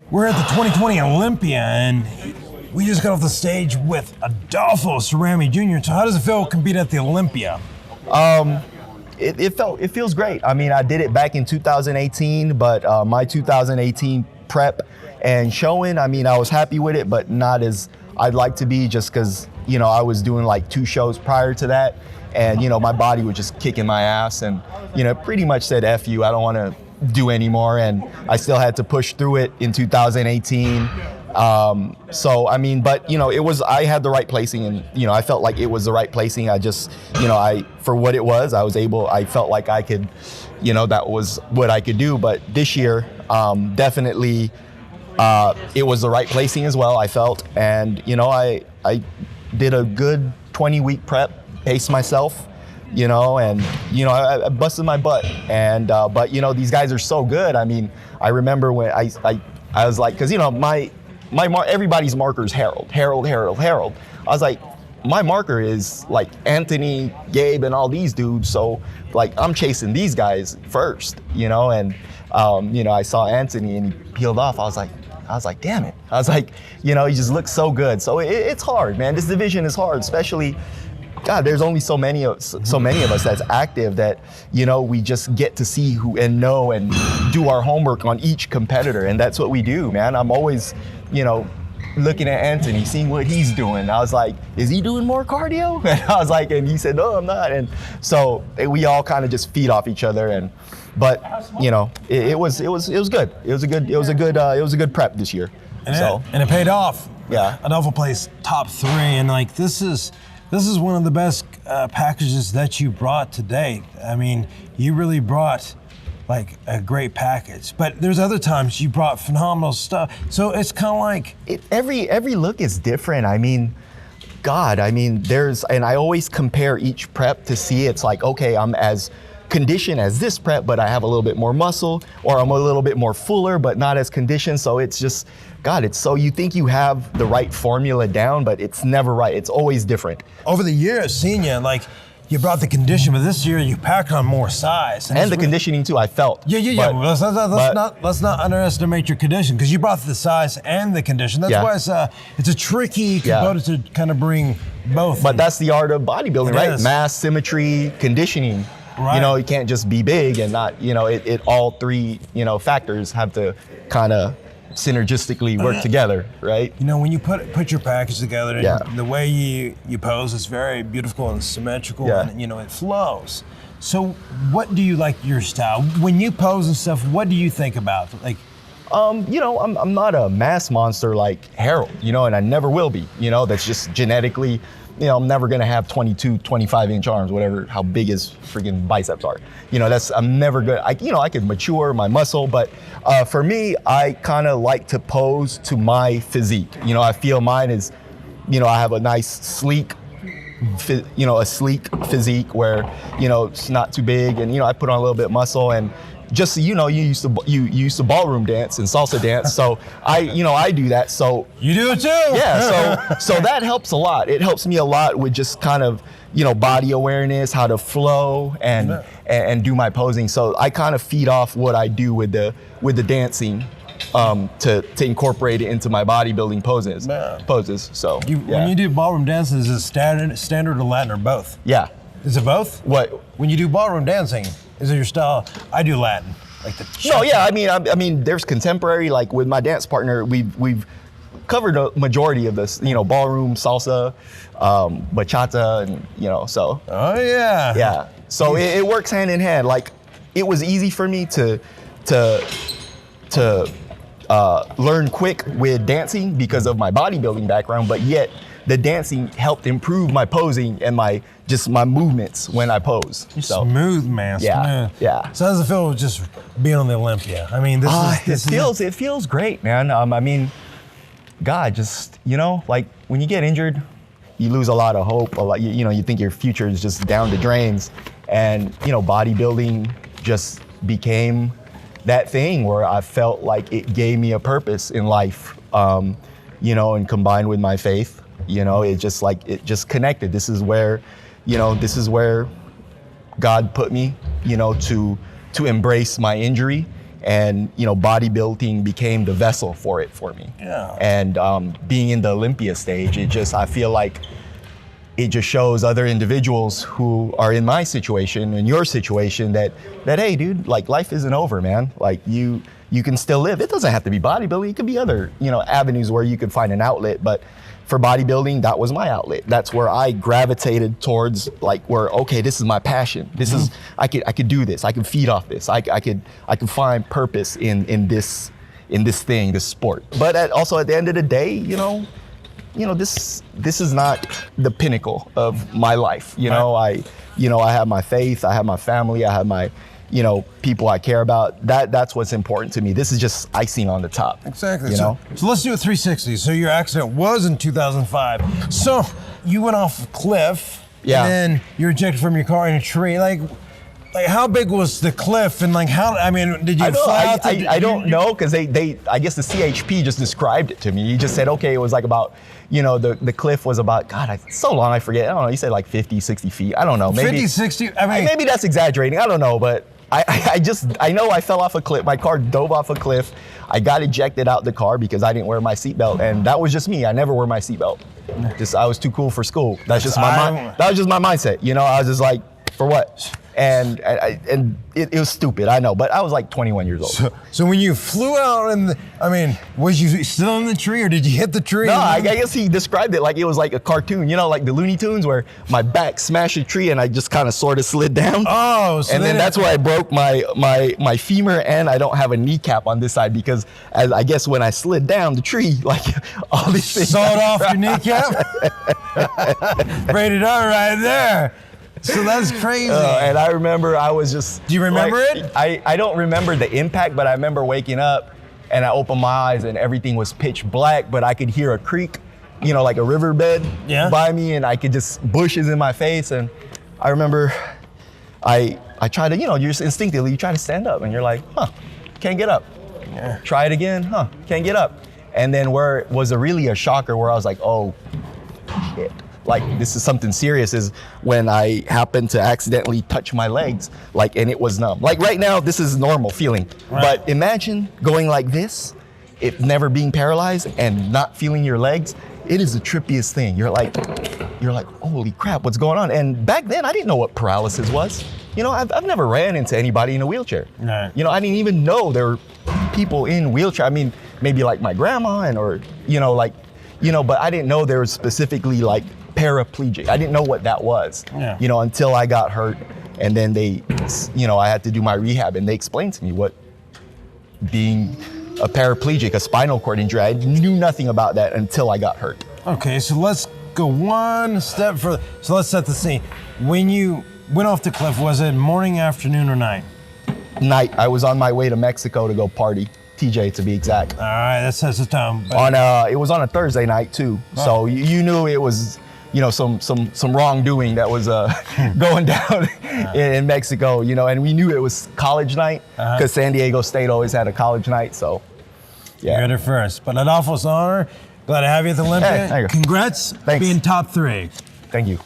We're at the 2020 Olympia, and we just got off the stage with Adelfo Cerame Jr. So how does it feel to compete at the Olympia? It feels great. I mean, I did it back in 2018, but my 2018 prep and showing, I mean, I was happy with it, but not as I'd like to be, just because, you know, I was doing like 2 shows prior to that, and, you know, my body was just kicking my ass, and, you know, pretty much said, F you, I don't want to do anymore, and I still had to push through it in 2018. So, I mean, but, you know, I had the right placing, and, you know, I felt like it was the right placing. I just, you know, for what it was, I felt like I could, you know, that was what I could do. But this year, definitely, it was the right placing as well, I felt. And, you know, I did a good 20-week prep, paced myself, you know, and, you know, I busted my butt. And, but, you know, these guys are so good. I mean, I remember when I was like, because, you know, everybody's marker is Harold. I was like, my marker is like Anthony, Gabe, and all these dudes. So like, I'm chasing these guys first, you know, and, you know, I saw Anthony and he peeled off. I was like, damn it. I was like, you know, he just looks so good. So it's hard, man. This division is hard, especially, God, there's only so many of us that's active that, you know, we just get to see who and know and do our homework on each competitor. And that's what we do, man. I'm always, you know, looking at Anthony, seeing what he's doing. I was like, is he doing more cardio? And I was like, and he said, no, I'm not. And so we all kind of just feed off each other. But you know, it was good. It was a good prep this year. And it paid off. Yeah. Adelfo placed top 3, and like this is one of the best packages that you brought to date. I mean, you really brought like a great package, but there's other times you brought phenomenal stuff. So it's kind of like every look is different. I mean, God, I mean, and I always compare each prep to see, it's like, okay, I'm as conditioned as this prep, but I have a little bit more muscle, or I'm a little bit more fuller, but not as conditioned. So it's just, God, it's so you think you have the right formula down, but it's never right. It's always different. Over the years, seeing you, like, you brought the condition, but this year you packed on more size. And the conditioning too, I felt. Yeah. Let's not underestimate your condition, because you brought the size and the condition. That's why it's a tricky component to kind of bring both. But that's the art of bodybuilding, right? Mass, symmetry, conditioning. Right. You know, you can't just be big and not, you know, it all 3, you know, factors have to kind of synergistically work together, right? You know, when you put your package together, the way you pose is very beautiful and symmetrical, and, you know, it flows. So what do you like your style? When you pose and stuff, what do you think about? Like, you know, I'm not a mass monster like Harold, you know, and I never will be, you know, that's just genetically, you know, I'm never gonna have 22, 25-inch arms, whatever, how big his freaking biceps are. You know, I'm never good. I could mature my muscle, but for me, I kind of like to pose to my physique. You know, I feel mine is, you know, I have a nice sleek, a sleek physique where, you know, it's not too big, and, you know, I put on a little bit of muscle, and just so you know, you used to ballroom dance and salsa dance, so I do that. So you do it too. Yeah. So that helps a lot. It helps me a lot with just kind of, you know, body awareness, how to flow and do my posing. So I kind of feed off what I do with the dancing to incorporate it into my bodybuilding poses. So when you do ballroom dances, is it standard or Latin or both? Yeah. Is it both? What? When you do ballroom dancing, is it your style? I do Latin, like the. No, yeah. I mean, there's contemporary. Like with my dance partner, we've covered a majority of this. You know, ballroom, salsa, bachata, and, you know, so. Oh yeah. Yeah. So it works hand in hand. Like, it was easy for me to learn quick with dancing because of my bodybuilding background, but yet the dancing helped improve my posing and my movements when I pose. So smooth, man. Yeah, smooth. Yeah. So how does it feel just being on the Olympia? I mean, it feels great, man. I mean, God, just, you know, like when you get injured, you lose a lot of hope. You know, you think your future is just down the drains, and, you know, bodybuilding just became that thing where I felt like it gave me a purpose in life. You know, and combined with my faith, you know, it just connected. This is where God put me, you know, to embrace my injury And, you know, bodybuilding became the vessel for it for me. Yeah. And being in the Olympia stage, I feel like it just shows other individuals who are in my situation and your situation that hey, dude, like life isn't over, man. Like you can still live. It doesn't have to be bodybuilding. It could be other, you know, avenues where you could find an outlet. But for bodybuilding, that was my outlet. That's where I gravitated towards, like, where, okay, this is my passion. This is, I could do this. I can feed off this. I could find purpose in this thing, this sport. But also at the end of the day, you know, this is not the pinnacle of my life. You know, I have my faith, I have my family, I have my, you know, people I care about. That's what's important to me. This is just icing on the top. Exactly. You know? So let's do a 360. So your accident was in 2005. So you went off a cliff. Yeah. And then you were ejected from your car in a tree. Like how big was the cliff, and like how? I mean, did you fly out? I don't know, because they I guess the CHP just described it to me. He just said, okay, it was like about, you know, the cliff was about, God, it's so long I forget. I don't know. He said like 50, 60 feet. I don't know. Maybe 50, 60. I mean, maybe that's exaggerating. I don't know, but I know I fell off a cliff. My car dove off a cliff. I got ejected out the car because I didn't wear my seatbelt, and that was just me. I never wear my seatbelt. I was too cool for school. That's just that was just my mindset. You know, I was just like, for what? And it was stupid, I know, but I was like 21 years old. So when you flew out, was you still in the tree, or did you hit the tree? No, I guess he described it like it was like a cartoon, you know, like the Looney Tunes, where my back smashed a tree and I just kind of sort of slid down. Oh, so and then that's where I broke my femur, and I don't have a kneecap on this side because, as I guess when I slid down the tree, like all these things. Sawed off your kneecap? Braided out right there. So that's crazy. And I remember I was just... Do you remember it? I don't remember the impact, but I remember waking up and I opened my eyes and everything was pitch black, but I could hear a creek, you know, like a riverbed by me, and I could just bushes in my face. And I remember I tried to, you know, you're just instinctively, you try to stand up and you're like, can't get up. Yeah. Try it again, can't get up. And then where it was really a shocker, where I was like, oh, shit. Like, this is something serious, is when I happened to accidentally touch my legs, like, and it was numb. Like right now, this is normal feeling. Right. But imagine going like this, it never being paralyzed and not feeling your legs. It is the trippiest thing. You're like, holy crap, what's going on? And back then, I didn't know what paralysis was. You know, I've never ran into anybody in a wheelchair. Right. You know, I didn't even know there were people in wheelchair. I mean, maybe like my grandma or, you know, like, you know, but I didn't know there was specifically like paraplegic. I didn't know what that was, you know, until I got hurt. And then they, you know, I had to do my rehab, and they explained to me what being a paraplegic, a spinal cord injury, I knew nothing about that until I got hurt. Okay, so let's go one step further. So let's set the scene. When you went off the cliff, was it morning, afternoon, or night? Night. I was on my way to Mexico to go party. TJ, to be exact. All right, that sets the tone. It was on a Thursday night too, so you knew it was, you know, some wrongdoing that was going down in Mexico, you know, and we knew it was college night because San Diego State always had a college night, so yeah. You heard it first. But Adelfo, it's an honor. Glad to have you at the Olympia. Hey, congrats, being top 3. Thank you.